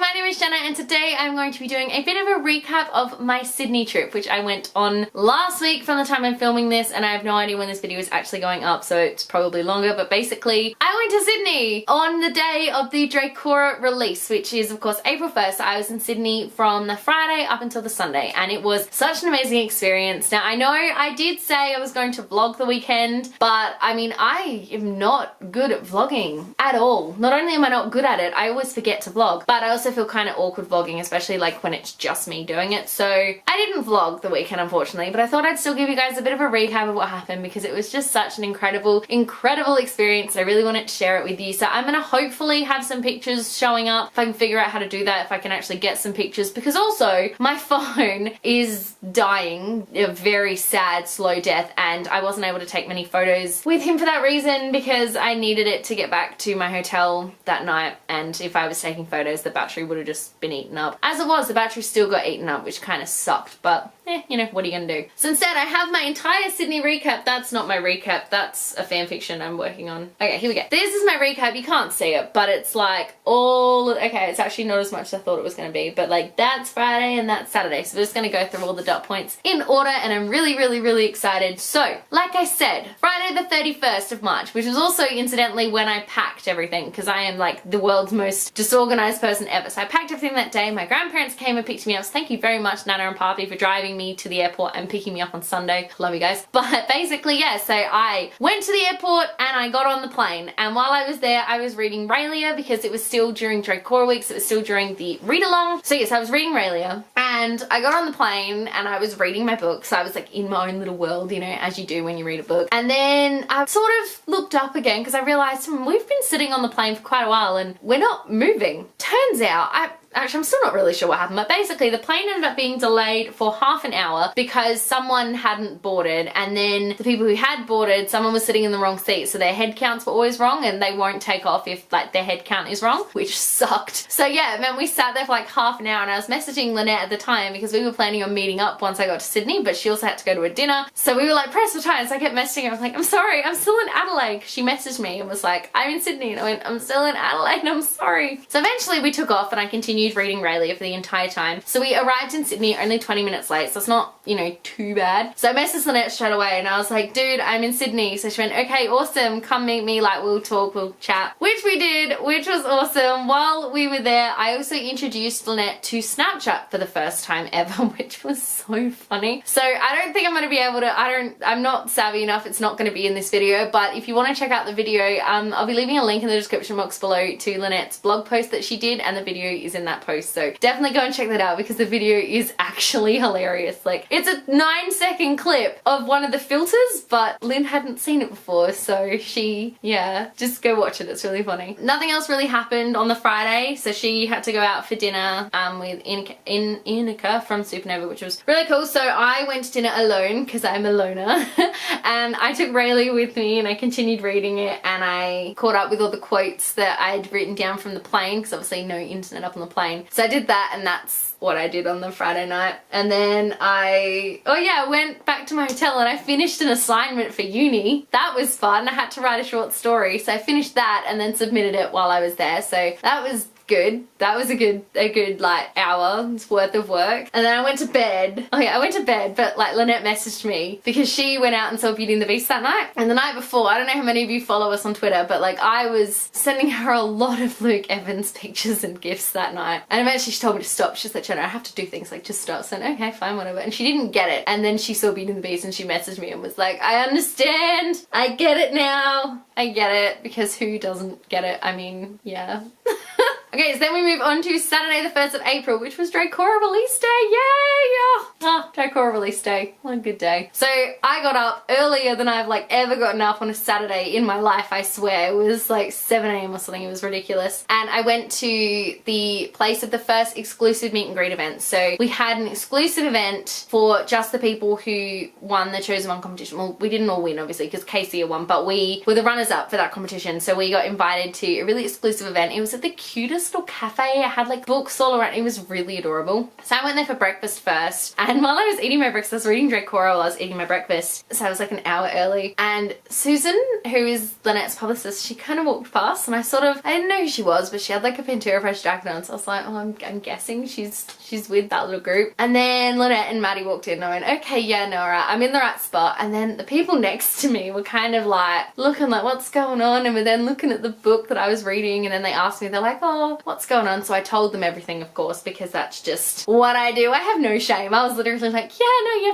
my name is Jenna and today I'm going to be doing a bit of a recap of my Sydney trip, which I went on last week from the time I'm filming this, and I have no idea when this video is actually going up, so it's probably longer, but basically I went to Sydney on the day of the DRAEKORA release, which is of course April 1st. So I was in Sydney from the Friday up until the Sunday, and it was such an amazing experience. Now I know I did say I was going to vlog the weekend, but I mean I am not good at vlogging at all. Not only am I not good at it, I always forget to vlog, but I also feel kind of awkward vlogging, especially like when it's just me doing it. So I didn't vlog the weekend unfortunately, but I thought I'd still give you guys a bit of a recap of what happened because it was just such an incredible experience. I really wanted to share it with you. So I'm gonna hopefully have some pictures showing up if I can figure out how to do that, if I can actually get some pictures, because also my phone is dying a very sad slow death and I wasn't able to take many photos with him for that reason because I needed it to get back to my hotel that night, and if I was taking photos the battery would have just been eaten up. As it was, the battery still got eaten up, which kind of sucked, but you know, what are you gonna do? So instead I have my entire Sydney recap. That's not my recap, that's a fan fiction I'm working on. Okay, here we go. This is my recap. You can't see it, but it's like all, okay, it's actually not as much as I thought it was gonna be, but like that's Friday and that's Saturday. So we're just gonna go through all the dot points in order, and I'm really excited. So, like I said, Friday the 31st of March, which was also incidentally when I packed everything, because I am like the world's most disorganized person ever. So I packed everything that day. My grandparents came and picked me up. So thank you very much, Nana and Papi, for driving me to the airport and picking me up on Sunday. Love you guys. But basically, yeah, so I went to the airport and I got on the plane, and while I was there I was reading Raelia because it was still during DRAEKORA weeks, it was still during the read-along. So yes, I was reading Raelia and I got on the plane and I was reading my book, so I was like in my own little world, you know, as you do when you read a book. And then I sort of looked up again because I realized we've been sitting on the plane for quite a while and we're not moving. Turns out, actually, I'm still not really sure what happened, but basically the plane ended up being delayed for half an hour because someone hadn't boarded, and then the people who had boarded, someone was sitting in the wrong seat, so their head counts were always wrong and they won't take off if like their head count is wrong, which sucked. So yeah, man, we sat there for like half an hour, and I was messaging Lynette at the time because we were planning on meeting up once I got to Sydney, but she also had to go to a dinner. So we were like pressed for time, so I kept messaging her. I was like, I'm sorry, I'm still in Adelaide. She messaged me and was like, I'm in Sydney, and I went, I'm still in Adelaide, I'm sorry. So eventually we took off and I continued reading Raelia for the entire time. So we arrived in Sydney only 20 minutes late, so it's not, you know, too bad. So I messaged Lynette straight away and I was like, dude, I'm in Sydney. So she went, okay, awesome, come meet me, like we'll talk, we'll chat, which we did, which was awesome. While we were there, I also introduced Lynette to Snapchat for the first time ever, which was so funny. So I don't think I'm going to be able to, I'm not savvy enough, it's not going to be in this video, but if you want to check out the video, I'll be leaving a link in the description box below to Lynette's blog post that she did, and the video is in that post, so definitely go and check that out because the video is actually hilarious. Like, it's a 9-second clip of one of the filters, but Lynn hadn't seen it before, so she, yeah, just go watch it, it's really funny. Nothing else really happened on the Friday, so she had to go out for dinner with Inika from Supernova, which was really cool. So I went to dinner alone because I'm a loner and I took Raelia with me and I continued reading it, and I caught up with all the quotes that I'd written down from the plane because obviously no internet up on the plane. So I did that, and that's what I did on the Friday night. And then I went back to my hotel and I finished an assignment for uni. That was fun. I had to write a short story, so I finished that and then submitted it while I was there. So that was good. That was a good like hour's worth of work. And then I went to bed. Okay, I went to bed, but like Lynette messaged me because she went out and saw Beauty and the Beast that night. And the night before, I don't know how many of you follow us on Twitter, but like I was sending her a lot of Luke Evans pictures and gifts that night. And eventually she told me to stop. She's like, Jenna, I have to do things, like just stop. So okay, fine, whatever. And she didn't get it. And then she saw Beauty and the Beast and she messaged me and was like, I understand. I get it now. I get it, because who doesn't get it? I mean, yeah. Okay, so then we move on to Saturday the 1st of April, which was DRAEKORA release day. Yay! Oh, DRAEKORA release day. What a good day. So I got up earlier than I've like ever gotten up on a Saturday in my life, I swear. It was like 7 AM or something. It was ridiculous. And I went to the place of the first exclusive meet and greet event. So we had an exclusive event for just the people who won the Chosen One competition. Well, we didn't all win, obviously, because Casey won, but we were the runners-up for that competition. So we got invited to a really exclusive event. It was at the cutest little cafe. It had like books all around. It was really adorable. So I went there for breakfast first, and And while I was eating my breakfast, I was reading DRAEKORA while I was eating my breakfast. So I was like an hour early. And Susan, who is Lynette's publicist, she kind of walked past and I didn't know who she was, but she had like a Pintura Fresh jacket on. So I was like, oh, I'm guessing she's with that little group. And then Lynette and Maddie walked in and I went, okay, yeah, no, alright, I'm in the right spot. And then the people next to me were kind of like looking like, what's going on? And were then looking at the book that I was reading, and then they asked me, they're like, oh, what's going on? So I told them everything, of course, because that's just what I do. I have no shame. I was literally like, yeah, no, you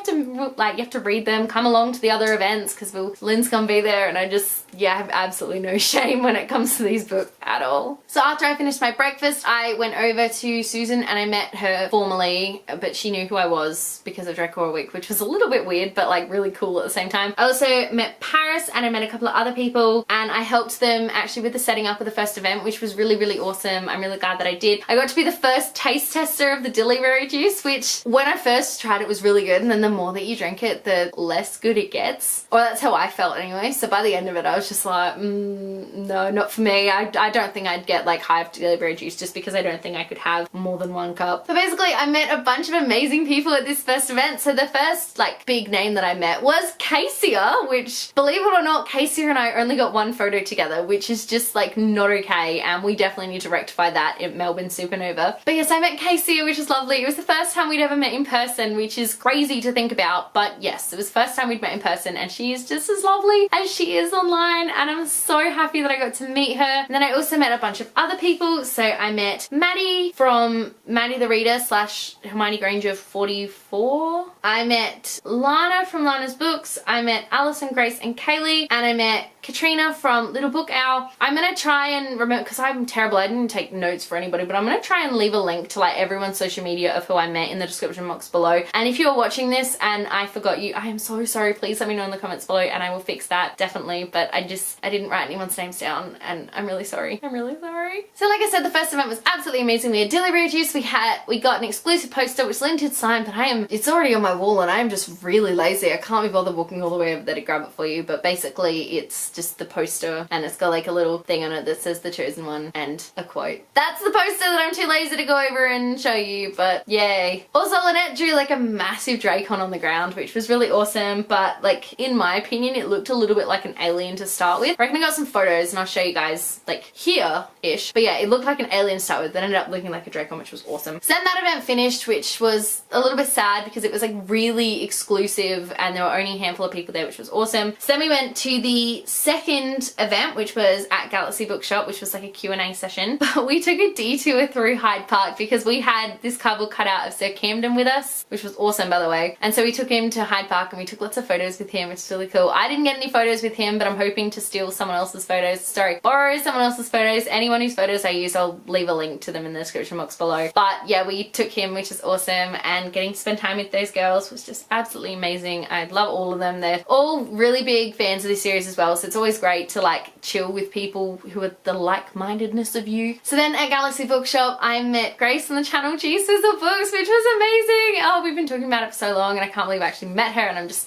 have to read them, come along to the other events because Lynn's gonna be there. And I just, yeah, I have absolutely no shame when it comes to these books at all. So after I finished my breakfast, I went over to Susan and I met her formally, but she knew who I was because of DRAEKORA week, which was a little bit weird, but like really cool at the same time. I also met Paris and I met a couple of other people, and I helped them actually with the setting up of the first event, which was really, really awesome. I'm really glad that I did. I got to be the first taste tester of the dillyberry juice, which when I first tried it was really good, and then the more that you drink it, the less good it gets. Or that's how I felt anyway. So by the end of it, I was just like, no, not for me. I don't think I'd get like high of dillyberry juice just because I don't think I could have more than one cup. So basically I met a bunch of amazing people at this first event. So the first like big name that I met was Casea, which, believe it or not, Casea and I only got one photo together, which is just like not okay, and we definitely need to rectify that at Melbourne Supernova. But yes, I met Casea, which was lovely. It was the first time we'd ever met in person, which is crazy to think about, but yes, it was the first time we'd met in person, and she is just as lovely as she is online, and I'm so happy that I got to meet her. And then I also met a bunch of other people. So I met Maddie from Maddie the Reader / Hermione Granger 44. I met Lana from Lana's Books. I met Alison, Grace and Kaylee, and I met Katrina from Little Book Owl. I'm gonna try and remember, because I'm terrible, I didn't take notes for anybody, but I'm gonna try and leave a link to like everyone's social media of who I met in the description box below. And if you're watching this and I forgot you, I am so sorry. Please let me know in the comments below and I will fix that, definitely. But I didn't write anyone's names down and I'm really sorry. I'm really sorry. So like I said, the first event was absolutely amazing. We had dillyberry juice, we got an exclusive poster which Lynn did sign, but it's already on my wall and I am just really lazy. I can't be bothered walking all the way over there to grab it for you, but basically it's just the poster and it's got like a little thing on it that says The Chosen One and a quote. That's the poster that I'm too lazy to go over and show you, but yay. Also, Lynette drew like a massive Dracon on the ground, which was really awesome, but like in my opinion it looked a little bit like an alien to start with. I reckon I got some photos and I'll show you guys like here-ish, but yeah, it looked like an alien to start with, then ended up looking like a Dracon, which was awesome. So then that event finished, which was a little bit sad because it was like really exclusive and there were only a handful of people there, which was awesome. So then we went to the second event, which was at Galaxy Bookshop, which was like a Q&A session, but we took a detour through Hyde Park because we had this cover cut out of Sir Camden with us, which was awesome by the way. And so we took him to Hyde Park and we took lots of photos with him, which is really cool. I didn't get any photos with him, but I'm hoping to steal someone else's photos. Sorry, borrow someone else's photos. Anyone whose photos I use, I'll leave a link to them in the description box below. But yeah, we took him, which is awesome, and getting to spend time with those girls was just absolutely amazing. I love all of them. They're all really big fans of this series as well, so it's always great to like chill with people who are the like-mindedness of you. So then at Galaxy Bookshop I met Grace on the channel G Sizzle Books, which was amazing. Oh, we've been talking about it for so long and I can't believe I actually met her, and I'm just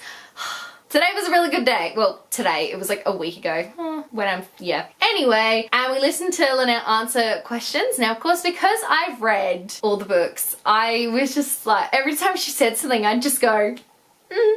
today was a really good day. Well, today, it was like a week ago yeah. Anyway, and we listened to Lynette answer questions. Now, of course, because I've read all the books, I was just like, every time she said something, I'd just go,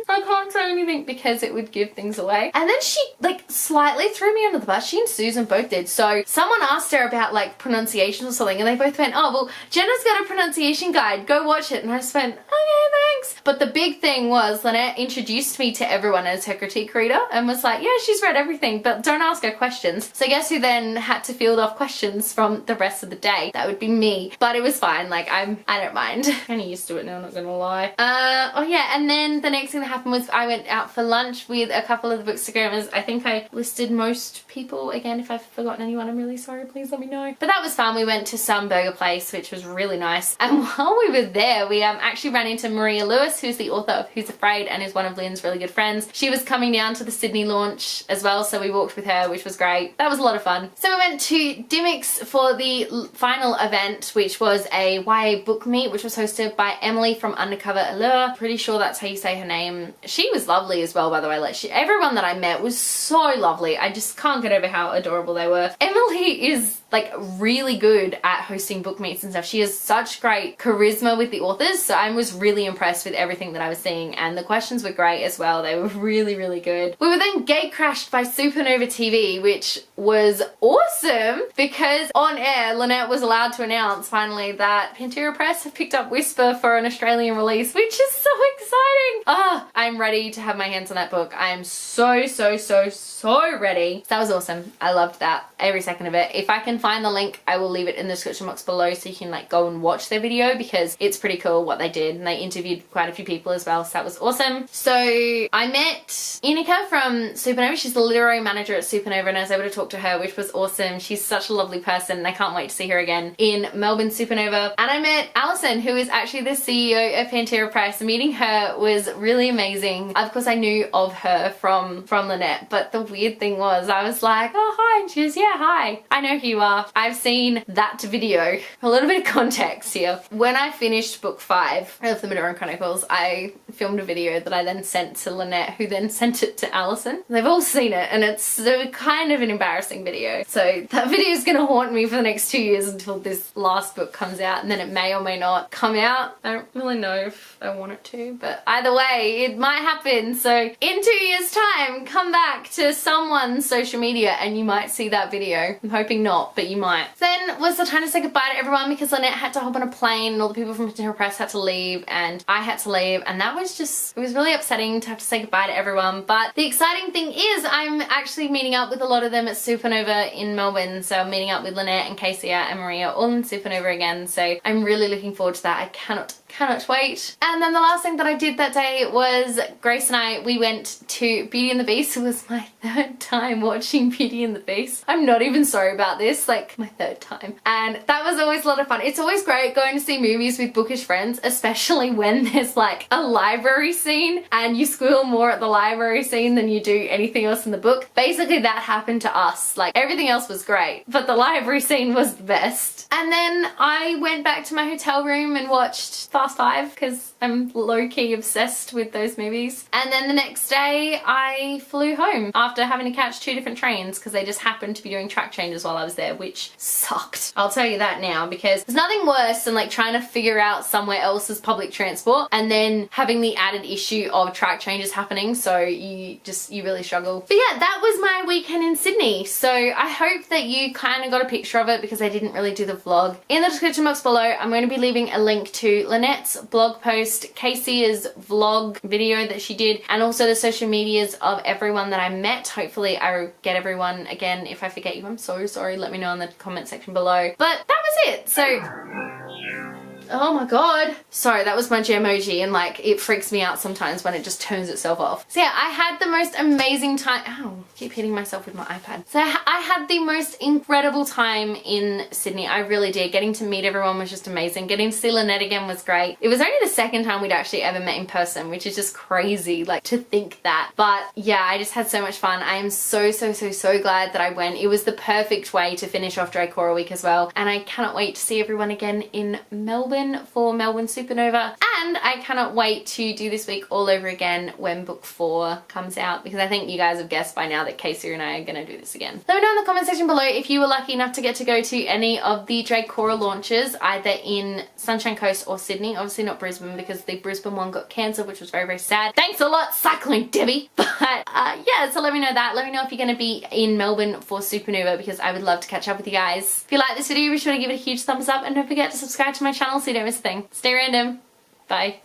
I can't say anything because it would give things away. And then she like slightly threw me under the bus. She and Susan both did. So someone asked her about like pronunciation or something and they both went, oh well, Jenna's got a pronunciation guide, go watch it. And I just went, okay, thanks. But the big thing was Lynette introduced me to everyone as her critique reader and was like, yeah, she's read everything, but don't ask her questions. So guess who then had to field off questions from the rest of the day? That would be me. But it was fine. Like I don't mind. Kind of used to it now, I'm not gonna lie. Oh yeah, and then the next thing that happened was I went out for lunch with a couple of the Bookstagrammers. I think I listed most people. Again, if I've forgotten anyone, I'm really sorry, please let me know. But that was fun. We went to some burger place, which was really nice. And while we were there, we actually ran into Maria Lewis, who's the author of Who's Afraid and is one of Lynn's really good friends. She was coming down to the Sydney launch as well, so we walked with her, which was great. That was a lot of fun. So we went to Dimmicks for the final event, which was a YA book meet, which was hosted by Emily from Undercover Allure. Pretty sure that's how you say her name. She was lovely as well, by the way. Like everyone that I met was so lovely. I just can't get over how adorable they were. Emily is like really good at hosting book meets and stuff. She has such great charisma with the authors, so I was really impressed with everything that I was seeing, and the questions were great as well. They were really, really good. We were then gate crashed by Supernova TV, which was awesome because on air Lynette was allowed to announce finally that Pantera Press have picked up Whisper for an Australian release, which is so exciting. I'm ready to have my hands on that book. I am so ready. That was awesome. I loved that, every second of it. If I can find the link, I will leave it in the description box below so you can like go and watch their video, because it's pretty cool what they did, and they interviewed quite a few people as well, so that was awesome. So I met Inika from Supernova. She's the literary manager at Supernova, and I was able to talk to her, which was awesome. She's such a lovely person, and I can't wait to see her again in Melbourne Supernova. And I met Alison, who is actually the CEO of Pantera Press. Meeting her was really amazing. Of course I knew of her from Lynette, but the weird thing was I was like, oh hi, and she goes, yeah, hi, I know who you are. I've seen that video. A little bit of context here. When I finished book 5 of the MEDORAN Chronicles, I filmed a video that I then sent to Lynette, who then sent it to Alison. They've all seen it, and it's kind of an embarrassing video. So that video is gonna haunt me for the next 2 years until this last book comes out, and then it may or may not come out. I don't really know if I want it to, but either way, it might happen. So in 2 years time, come back to someone's social media and you might see that video. I'm hoping not, but you might. Then was the time to say goodbye to everyone, because Lynette had to hop on a plane and all the people from Pantera Press had to leave and I had to leave, and that was just, it was really upsetting to have to say goodbye to everyone. But the exciting thing is I'm actually meeting up with a lot of them at Supernova in Melbourne. So I'm meeting up with Lynette and Casey and Maria all in Supernova again, so I'm really looking forward to that. I cannot wait. And then the last thing that I did that day was Grace and I, we went to Beauty and the Beast. It was my 3rd time watching Beauty and the Beast. I'm not even sorry about this, like my 3rd time. And that was always a lot of fun. It's always great going to see movies with bookish friends, especially when there's like a library scene and you squeal more at the library scene than you do anything else in the book. Basically that happened to us. Like everything else was great, but the library scene was the best. And then I went back to my hotel room and watched Fast 5 because I'm low-key obsessed with those movies. And then the next day I flew home after having to catch 2 different trains because they just happened to be doing track changes while I was there, which sucked. I'll tell you that now, because there's nothing worse than like trying to figure out somewhere else's public transport and then having the added issue of track changes happening, so you really struggle. But yeah, that was my weekend in Sydney. So I hope that you kind of got a picture of it, because I didn't really do the vlog. In the description box below I'm going to be leaving a link to Lynette's blog post, Casey's vlog video that she did, and also the social medias of everyone that I met. Hopefully I get everyone. Again, if I forget you, I'm so sorry. Let me know in the comment section below. But that was it. So oh my god. Sorry, that was my Gemoji, and like it freaks me out sometimes when it just turns itself off. So yeah, I had the most amazing time. Ow, keep hitting myself with my iPad. So I had the most incredible time in Sydney. I really did. Getting to meet everyone was just amazing. Getting to see Lynette again was great. It was only the 2nd time we'd actually ever met in person, which is just crazy, like to think that. But yeah, I just had so much fun. I am so glad that I went. It was the perfect way to finish off DRAEKORA week as well. And I cannot wait to see everyone again in Melbourne for Melbourne Supernova, and I cannot wait to do this week all over again when book 4 comes out, because I think you guys have guessed by now that Casey and I are going to do this again. Let me know in the comment section below if you were lucky enough to get to go to any of the DRAEKORA launches, either in Sunshine Coast or Sydney. Obviously not Brisbane, because the Brisbane one got cancelled, which was very sad. Thanks a lot, Cycling Debbie. But yeah, so let me know that. Let me know if you're going to be in Melbourne for Supernova, because I would love to catch up with you guys. If you like this video, be sure to give it a huge thumbs up, and don't forget to subscribe to my channel so you don't miss a thing. Stay random. Bye.